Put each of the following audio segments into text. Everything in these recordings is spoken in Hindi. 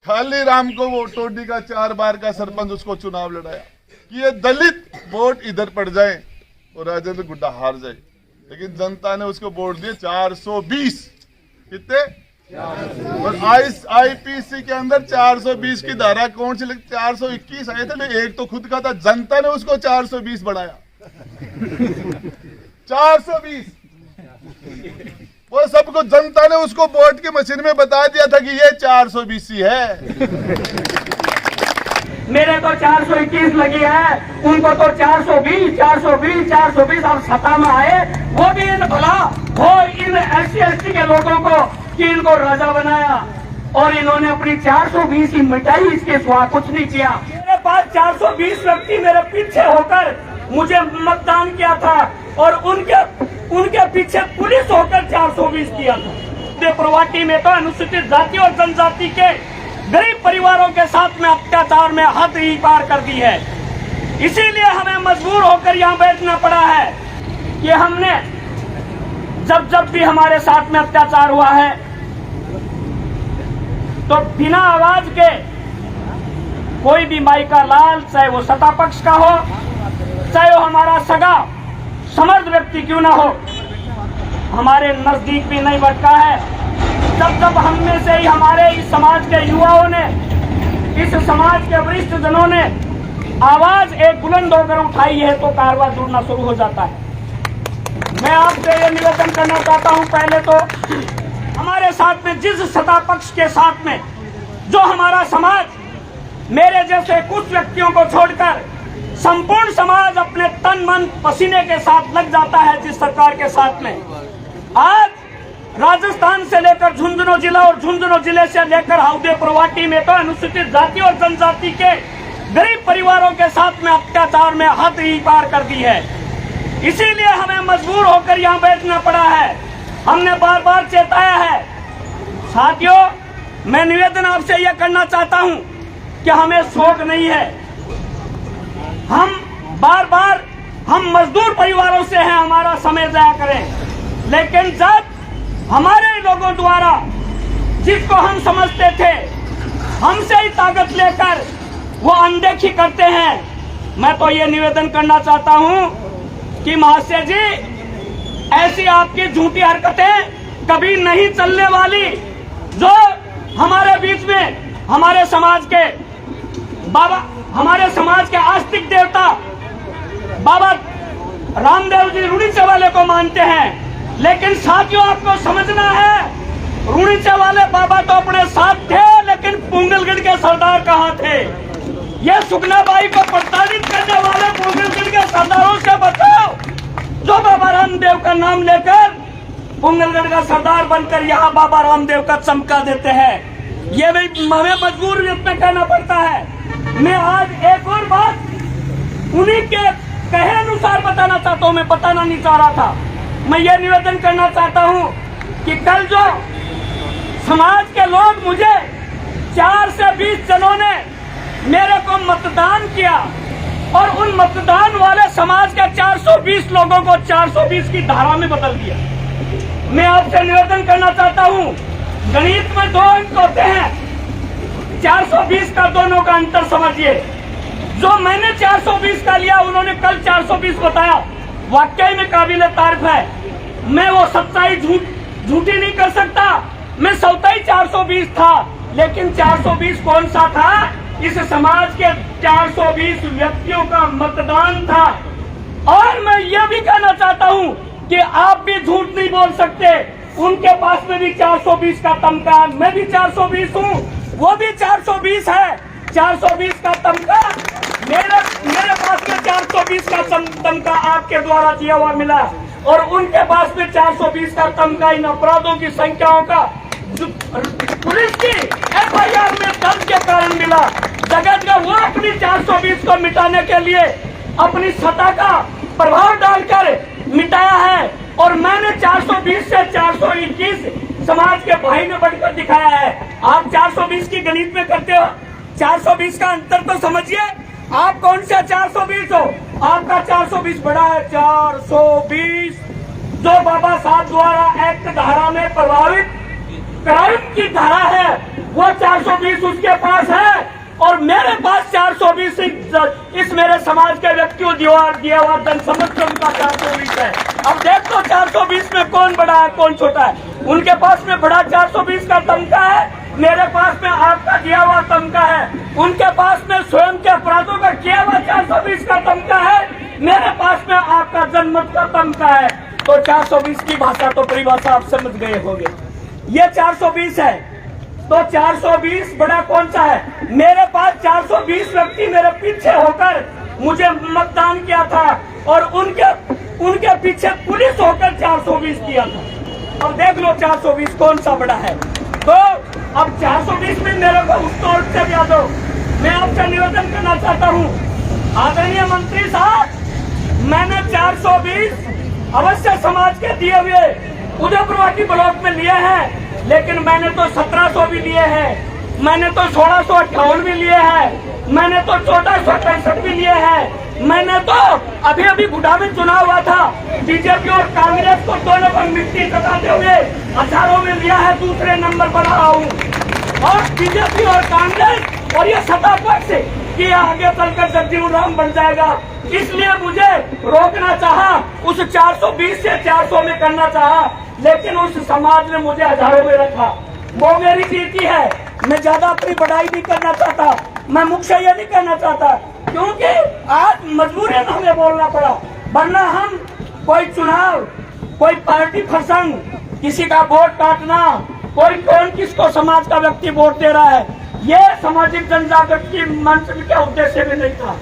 खाली राम को वो टोडी का 4 बार का सरपंच उसको चुनाव लड़ाया कि ये दलित वोट इधर पड़ जाए और राजेंद्र गुड्डा हार जाए, लेकिन जनता ने उसको वोट दिए 420। कितने? और आईपीसी के अंदर 420 की धारा कौन सी? 421 आए थे, एक तो खुद का था, जनता ने उसको 420 बढ़ाया। 420 वो सबको जनता ने उसको वोट की मशीन में बता दिया था कि ये 420 ही है। मेरे तो 421 लगी है, उनको तो 420 अब सत्ता में आए, वो भी इन भला हो इन SC/ST के लोगों को कि इनको राजा बनाया और इन्होंने अपनी 420 ही मिटाई, इसके सिवा कुछ नहीं किया। मेरे पास 420 व्यक्ति मेरे पीछे होकर मुझे मतदान किया था और उनके पीछे पुलिस होकर 420 किया था। प्रवाटी में तो अनुसूचित जाति और जनजाति के गरीब परिवारों के साथ में अत्याचार में हद ही पार कर दी है। इसीलिए हमें मजबूर होकर यहाँ बैठना पड़ा है कि हमने जब भी हमारे साथ में अत्याचार हुआ है तो बिना आवाज के कोई भी माई का लाल, चाहे वो सत्ता पक्ष का हो, चाहे वो हमारा सगा समर्थ व्यक्ति क्यों ना हो, हमारे नजदीक भी नहीं भटका है। जब हम में से ही हमारे इस समाज के युवाओं ने, इस समाज के वरिष्ठ जनों ने आवाज एक बुलंद होकर उठाई है तो कारवां जुड़ना शुरू हो जाता है। मैं आपसे ये निवेदन करना चाहता हूं, पहले तो हमारे साथ में जिस सत्ता पक्ष के साथ में जो हमारा समाज, मेरे जैसे कुछ व्यक्तियों को छोड़कर संपूर्ण समाज अपने तन मन पसीने के साथ लग जाता है, जिस सरकार के साथ में आज राजस्थान से लेकर झुंझुनू जिला और झुंझुनू जिले से लेकर हाउदे प्रवाटी में तो अनुसूचित जाति और जनजाति के गरीब परिवारों के साथ में अत्याचार में हद ही पार कर दी है। इसीलिए हमें मजबूर होकर यहाँ बैठना पड़ा है। हमने बार बार चेताया है। साथियों, मैं निवेदन आपसे यह करना चाहता हूँ कि हमें शौक नहीं है, हम मजदूर परिवारों से हैं, हमारा समय जाया करें, लेकिन जब हमारे लोगों द्वारा जिसको हम समझते थे हमसे ही ताकत लेकर वो अनदेखी करते हैं, मैं तो ये निवेदन करना चाहता हूं कि महाशय जी, ऐसी आपकी झूठी हरकतें कभी नहीं चलने वाली। जो हमारे बीच में हमारे समाज के बाबा, हमारे समाज के आस्तिक देवता बाबा रामदेव जी रुणीचे वाले को मानते हैं, लेकिन साथियों आपको समझना है, रुणीचे वाले बाबा तो अपने साथ थे, लेकिन पुंगलगढ़ के सरदार कहाँ थे? ये सुखनाबाई को प्रताड़ित करने वाले पुंगलगढ़ के सरदारों से बताओ, जो बाबा रामदेव का नाम लेकर पुंगलगढ़ का सरदार बनकर यहाँ बाबा रामदेव का चमका देते हैं। ये भी हमें मजबूर में कहना पड़ता है। मैं आज एक और बात उन्हीं के कहे अनुसार बताना चाहता हूँ, मैं बताना नहीं चाह रहा था। मैं ये निवेदन करना चाहता हूँ कि कल जो समाज के लोग, मुझे 4 से 20 जनों ने मेरे को मतदान किया और उन मतदान वाले समाज के 420 लोगों को 420 की धारा में बदल दिया। मैं आपसे निवेदन करना चाहता हूँ, गणित में 2 अंक होते हैं, 420 का दोनों का अंतर समझिए। जो मैंने 420 का लिया, उन्होंने कल 420 बताया, वाकई में काबिले तारीफ है। मैं वो सच्चाई झूठी नहीं कर सकता, मैं सौताई 420 था, लेकिन 420 कौन सा था? इस समाज के 420 व्यक्तियों का मतदान था। और मैं ये भी कहना चाहता हूँ कि आप भी झूठ नहीं बोल सकते, उनके पास में भी 420 का तमका, मैं भी 420 हूँ, वो भी 420 है। 420 का तमका मेरे पास में 420 का तमका आपके द्वारा दिया हुआ मिला, और उनके पास में 420 का तमका इन अपराधों की संख्याओं का पुलिस की FIR में दर्ज के कारण मिला। जगत का वो अपनी 420 को मिटाने के लिए अपनी सत्ता का प्रभाव डालकर मिटाया है, और मैंने 420 से 421 समाज के भाई ने बढ़कर दिखाया है। आप 420 की गणित में करते हो, 420 का अंतर तो समझिए। आप कौन सा 420 हो? आपका 420 बड़ा है। 420 जो बाबा साहब द्वारा एक्ट धारा में प्रभावित क्राइम की धारा है, वो 420 उसके इस मेरे समाज के व्यक्तियों दिया हुआ धन समझ के उनका 420 है। अब देख लो 420 में कौन बड़ा है कौन छोटा है। उनके पास में बड़ा 420 का तमगा है, मेरे पास में आपका दिया हुआ तमगा है। उनके पास में स्वयं के अपराधों का किया हुआ 420 का तमगा है, मेरे पास में आपका जनमत का तमगा है। तो 420 की भाषा तो परिभाषा आप समझ गए होंगे। ये 420 है, तो 420 बड़ा कौन सा है? मेरे पास 420 व्यक्ति मेरे पीछे होकर मुझे मतदान किया था और उनके पीछे पुलिस होकर 420 किया था। अब देख लो 420 कौन सा बड़ा है। तो अब 420 में मेरे को उस तौर से यादव, मैं आपसे निवेदन करना चाहता हूँ आदरणीय मंत्री साहब, मैंने 420 अवश्य समाज के दिए हुए उदयपुरवाटी ब्लॉक में लिए हैं, लेकिन मैंने तो 1700 भी लिए हैं, मैंने तो 1658 भी लिए हैं, मैंने तो 1465 भी लिए हैं, मैंने तो अभी गुड़ा में चुनाव हुआ था, बीजेपी और कांग्रेस को दोनों पर मिट्टी चटाते हुए हजारों में लिया है, दूसरे नंबर पर रहा हूँ। और बीजेपी और कांग्रेस और ये सत्ता पक्ष कि आगे चलकर जगजीवन राम बन जाएगा, इसलिए मुझे रोकना चाहा, उस 420 से 400 में करना चाहा, लेकिन उस समाज ने मुझे हजारों में रखा। वो मेरी जीती है, मैं ज्यादा अपनी बढ़ाई नहीं करना चाहता, मैं मुख्य ये नहीं करना चाहता, क्योंकि आज मजबूरी में हमें बोलना पड़ा, वरना हम कोई चुनाव, कोई पार्टी फंक्शन, किसी का वोट काटना, कोई कौन किसको समाज का व्यक्ति वोट दे रहा है, ये सामाजिक जनजागृति मंच के उद्देश्य में नहीं था।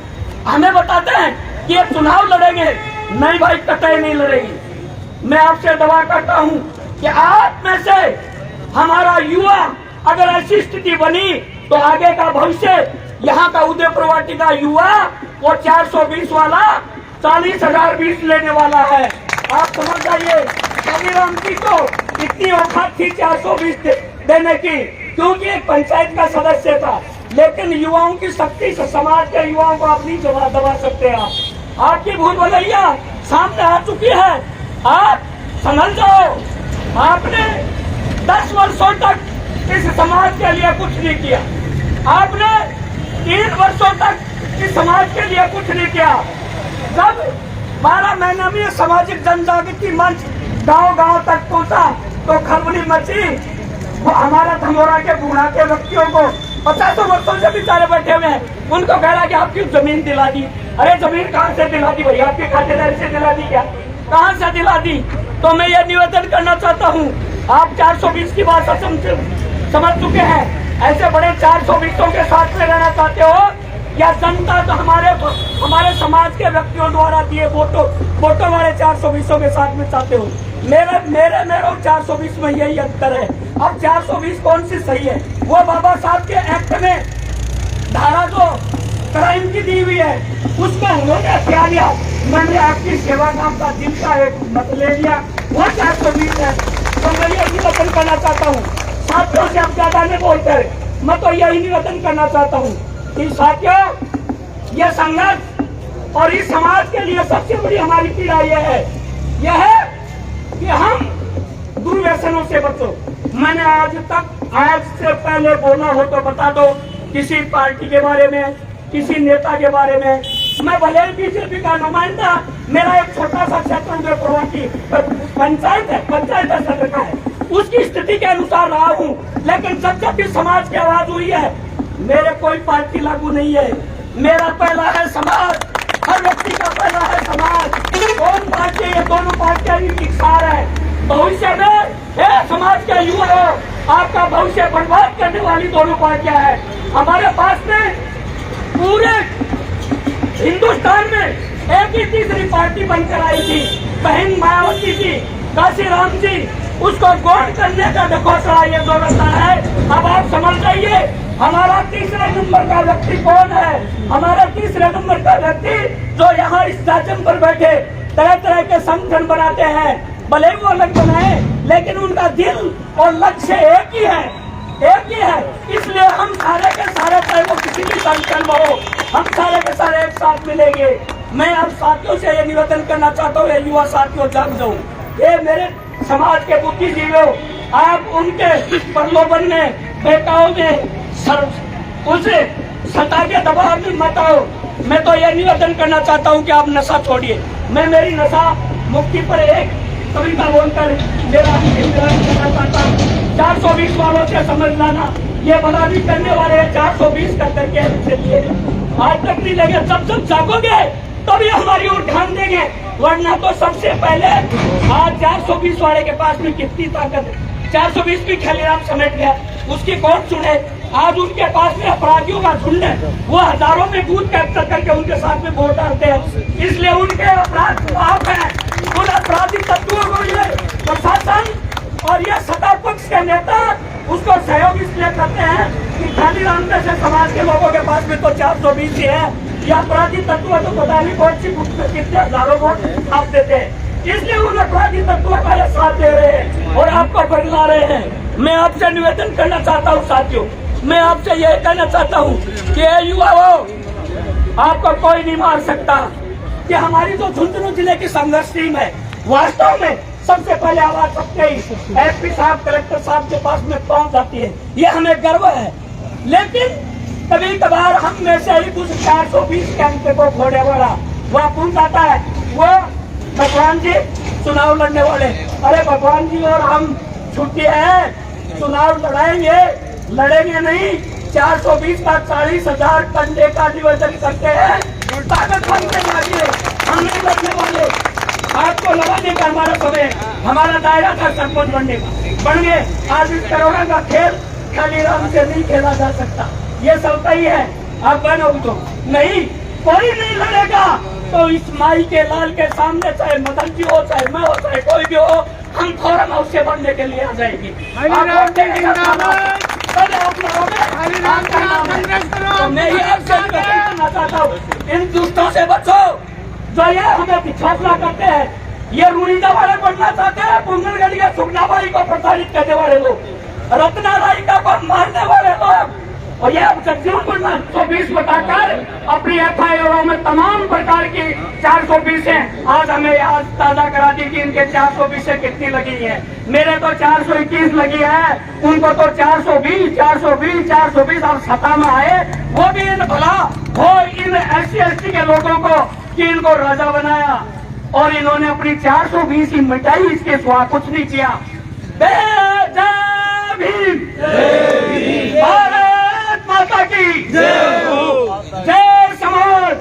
हमें बताते हैं कि ये चुनाव लड़ेंगे, नहीं भाई कतई नहीं लड़ेगी। मैं आपसे दावा करता हूं कि आप में से हमारा युवा अगर ऐसी स्थिति बनी तो आगे का भविष्य यहाँ का उदयपुरवाटी का युवा वो 420 वाला 40,020 लेने वाला है। आप समझ जाइए, कबीराम जी को इतनी औकात थी 420 देने की, क्योंकि एक पंचायत का सदस्य था, लेकिन युवाओं की शक्ति से समाज के युवाओं को आप नहीं दबा सकते। आपकी भूल भलैया सामने आ चुकी है, आप संभल जाओ। आपने 10 वर्षों तक इस समाज के लिए कुछ नहीं किया, आपने 3 वर्षों तक इस समाज के लिए कुछ नहीं किया। जब 12 महीने में सामाजिक जनजागृति मंच गांव-गांव तक पहुंचा तो खलबली मची। वो हमारा धमोरा के बूढ़ा के व्यक्तियों को 50 वर्षों से बेचारे बैठे हुए हैं, उनको कह रहा कि आपकी जमीन दिला दी। अरे जमीन कहाँ से दिला दी भैया, आपके खातेदारी से दिला दी क्या, कहाँ से दिला दी? तो मैं ये निवेदन करना चाहता हूँ, आप 420 की बात समझ चुके हैं, ऐसे बड़े 420 के साथ में रहना चाहते हो या जनता तो हमारे समाज के व्यक्तियों द्वारा दिए वोटों वाले 420 के साथ में चाहते हो? मेरे और 420 में यही अंतर है। अब 420 कौन सी सही है? वो बाबा साहब के एक्ट में धारा जो क्राइम की दी हुई है उसको उन्होंने क्या लिया, मैंने आपकी सेवा नाम का दिल का एक मत ले लिया, वो 420 है। तो मैं ये निवेदन करना चाहता हूँ, साथियों से आप ज्यादा नहीं बोलते, मैं तो यही निवेदन करना चाहता हूँ कि साथियों ये संघर्ष और इस समाज के लिए सबसे बड़ी हमारी पीड़ा यह है कि हम दुर्व्यसनों से बचो। मैंने आज से पहले बोला हो तो बता दो, किसी पार्टी के बारे में, किसी नेता के बारे में, मैं भले ही बीजेपी का नुमाइंदा, मेरा एक छोटा सा क्षेत्र उदयपुरवाटी पंचायत सदस्य का है, उसकी स्थिति के अनुसार रहा हूँ, लेकिन जब भी समाज की आवाज हुई है, मेरे कोई पार्टी लागू नहीं है, मेरा पहला है समाज, हर व्यक्ति का पहला है समाज। कौन पार्टी, ये दोनों पार्टियां इकसार है। भविष्य में समाज के युवा हो, आपका भविष्य बर्बाद करने वाली दोनों पार्टियां हैं। हमारे पास में पूरे हिंदुस्तान में एक ही तीसरी पार्टी बनकर आई थी, बहन मायावती जी, काशीराम जी, उसको गौर करने का ढकोसला ये व्यवस्था है। अब आप समझ जाइए हमारा तीसरे नंबर का व्यक्ति कौन है। हमारा तीसरे नंबर का व्यक्ति जो यहाँ इस शासन पर बैठे तरह तरह के संगठन बनाते हैं, भले वो अलग बनाए, लेकिन उनका दिल और लक्ष्य एक ही है। इसलिए हम सारे के सारे, चाहे वो किसी भी संगठन में हो, हम सारे के सारे एक साथ मिलेंगे। मैं अब साथियों से ये निवेदन करना चाहता हूँ, ये युवा साथियों जाग जाओ, ये मेरे समाज के बुद्धिजीवियों, आप उनके प्रलोभन में, बेटाओं में उसे सता के दबाव में मत आओ। मैं तो ये निवेदन करना चाहता हूँ कि आप नशा छोड़िए। मैं मेरी नशा मुक्ति पर एक कविता बोलकर मेरा करना चाहता हूँ। 420 वालों से समझ लाना, ये बराबरी करने वाले 420 करके चलिए। आज तक नहीं लगे, जब जागोगे तभी हमारी ओर ध्यान देंगे, वरना तो सबसे पहले आज 420 वाले के पास में कितनी ताकत है। 420 भी खलीराम समेट गया, उसकी कौन सुने। आज उनके पास में अपराधियों का झुंड है, वो हजारों में बूथ कैप्चर करके उनके साथ में वोट डालते हैं, इसलिए उनके अपराध माफ है। उन अपराधी तत्वों को ये प्रशासन और ये सत्ता पक्ष के नेता उसको सहयोग इसलिए करते हैं कि खलीराम जैसे समाज के लोगों के पास में तो 420 ही है, या अपराधी तत्व तो पता नहीं कौन सी बुक में कितने हजारों वोट आप देते हैं, इसलिए उन अपराधी तत्वों का ये साथ दे रहे हैं और आपको बदला रहे हैं। मैं आपसे निवेदन करना चाहता हूँ साथियों, मैं आपसे यह कहना चाहता हूँ कि युवाओं, आपको कोई नहीं मार सकता। कि हमारी जो झुंझुनू जिले की संघर्ष टीम है, वास्तव में सबसे पहले आवाज सबके ही एसपी साहब, कलेक्टर साहब के पास में पहुंच जाती है, ये हमें गर्व है। लेकिन कभी कभार हम में से ही कुछ 420 कैंप को फोड़ने वाला वह पूछ जाता है, वो भगवान जी चुनाव लड़ने वाले, अरे भगवान जी और हम छुट्टी है, चुनाव लड़ेंगे नहीं। 420 का 40,000 कंधे का निवेदन करते हैं, ताकत बनते लगे, हम नहीं लड़ने वाले। आपको लगाने का हमारा समय, हमारा दायरा था सरपंच बनने का, बन गए। आज इस कोरोना का खेल खलीराम से नहीं खेला जा सकता, ये सब ही है। आप बनोगे तो नहीं, कोई नहीं लड़ेगा तो इस माई के लाल के सामने, चाहे मदन जी हो, चाहे मैं हो, चाहे कोई भी हो, हम फौरन उससे बनने के लिए आ जाएंगे। तो मैं ये आपसे कहना चाहता हूँ, इन दुष्टों से बचो जो ये हमें फैसला करते हैं। ये रुईदा वाले बनना चाहते हैं, बुंगलगढ़ के सुखनाबाई को प्रताड़ित करने वाले लोग, रत्ना रायका को मारने वाले लोग, और ये अब सज्जनों को 120 बताकर अपनी FIR में तमाम प्रकार की 420 है। आज हमें आज ताजा करा दी कि इनके 420 से कितनी लगी है। मेरे तो 421 लगी है, उनको तो 420 और सत्ता में आए, वो भी इन भला हो इन SC/ST के लोगों को कि इनको राजा बनाया और इन्होंने अपनी 420 की मिटाई, इसके सिवा कुछ नहीं किया। जय भीम, भारत माता की जय, जय समाज।